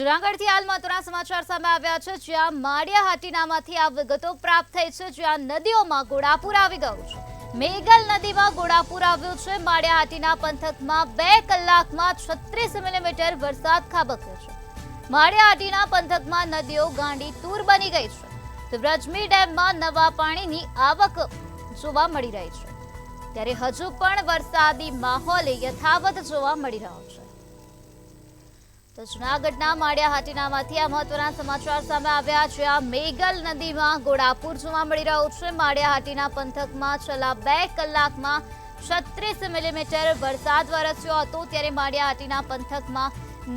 જૂનાગઢથી હાલ મહત્વના સમાચાર સામે આવ્યા છે, જ્યાં માળિયા હાટીનામાંથી આ વિગતો પ્રાપ્ત થઈ છે, જ્યાં નદીઓમાં ઘોડાપૂર આવી ગયું છે। મેઘલ નદીમાં ઘોડાપૂર આવ્યું છે। માળિયા હાટીના પંથકમાં 2 કલાકમાં 36 મિલીમીટર વરસાદ ખાબક્યો છે। માળિયા હાટીના પંથકમાં નદીઓ ગાંડી તૂર બની ગઈ છે, તો વ્રજમી ડેમમાં નવા પાણીની આવક જોવા મળી રહી છે, ત્યારે હજુ પણ વરસાદી માહોલ યથાવત જોવા મળી રહ્યો છે। તો જૂનાગઢના માળિયા હાટીનામાંથી આ મહત્વના સમાચાર સામે આવ્યા છે। આ મેઘલ નદીમાં ઘોડાપૂર જોવા મળી રહ્યું છે। માળિયા હાટીના પંથકમાં છેલ્લા 2 કલાકમાં 36 મિલીમીટર વરસાદ વરસ્યો હતો, ત્યારે માળિયા હાટીના પંથકમાં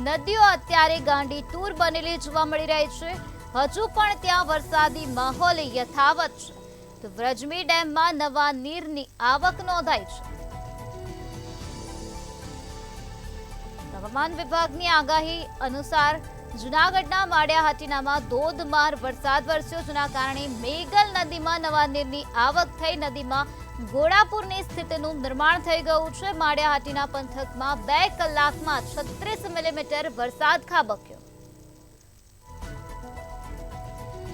નદીઓ અત્યારે ગાંડી તૂર બનેલી જોવા મળી રહી છે। હજુ પણ ત્યાં વરસાદી માહોલ યથાવત છે, તો વ્રજમી ડેમમાં નવા નીરની આવક નોંધાઈ છે। હવામાન વિભાગની આગાહી અનુસાર જૂનાગઢના માળિયા હાટીનામાં ધોધમાર વરસાદ વરસ્યો, જેના કારણે મેઘલ નદીમાં નવા નીરની આવક થઈ નદીમાં ઘોડાપૂરની સ્થિતિનું નિર્માણ થઈ ગયું છે। માળિયા હાટીના પંથકમાં 2 કલાકમાં 36 મિલીમીટર વરસાદ ખાબક્યો।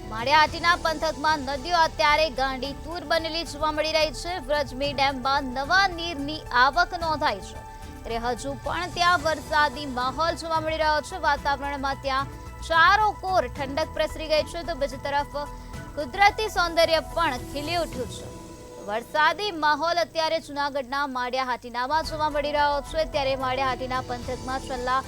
માળિયા હાટીના પંથકમાં નદીઓ અત્યારે ગાંડી તૂર બનેલી જોવા મળી રહી છે। વ્રજમી ડેમમાં નવા નીરની આવક નોંધાઈ છે, હજુ પણ ત્યાં વરસાદી માહોલ જોવા મળી રહ્યો છે। વાતાવરણમાં ત્યાં ચારોકોર ઠંડક પ્રસરી ગઈ છે, તો બીજી તરફ કુદરતી સૌંદર્ય પણ ખીલી ઉઠ્યું છે। વરસાદી માહોલ અત્યારે જૂનાગઢના માળિયા હાટીનામાં જોવા મળી રહ્યો છે, ત્યારે માળિયા હાટીના પંથકમાં છેલ્લા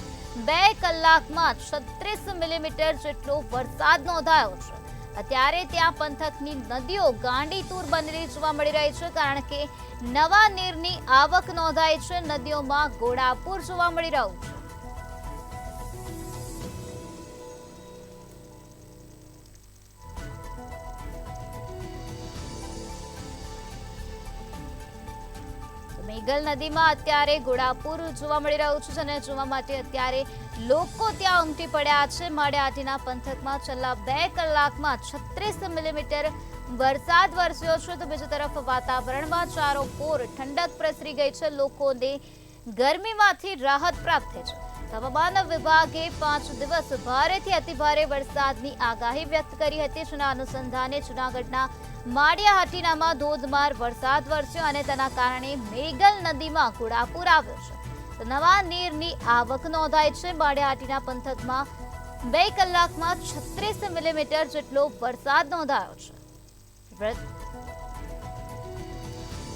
2 કલાકમાં 36 મિલીમીટર જેટલો વરસાદ નોંધાયો છે। અત્યારે ત્યાં પંથકની નદીઓ ગાંડી તૂર બનેલી જોવા મળી રહી છે, કારણ કે નવા નીરની આવક નોંધાઈ છે। નદીઓમાં ઘોડાપૂર જોવા મળી રહ્યું છે। મેઘલ નદીમાં અત્યારે ઘોડાપૂર જોવા મળી રહ્યું છે, અને જોવા માટે અત્યારે લોકો ત્યાં ઉમટી પડ્યા છે। માળિયા હાટીના પંથકમાં છેલ્લા 2 કલાકમાં 36 મિલીમીટર વરસાદ વરસ્યો છે, તો બીજી તરફ વાતાવરણમાં ચારોકોર ઠંડક પ્રસરી ગઈ છે। લોકોને ગરમીમાંથી રાહત પ્રાપ્ત થઈ છે। હવામાન વિભાગે 5 દિવસ ભારેથી અતિભારે વરસાદની આગાહી વ્યક્ત કરી હતી, જેના અનુસંધાને જૂનાગઢના માળિયા હાટીનામાં ધોધમાર વરસાદ વરસ્યો અને તેના કારણે મેઘલ નદીમાં ઘોડાપૂર આવ્યો છે, તો નવા નીરની આવક નોંધાઈ છે। માળિયા હાટીના પંથકમાં 2 કલાકમાં 36 મિલીમીટર જેટલો વરસાદ નોંધાયો છે।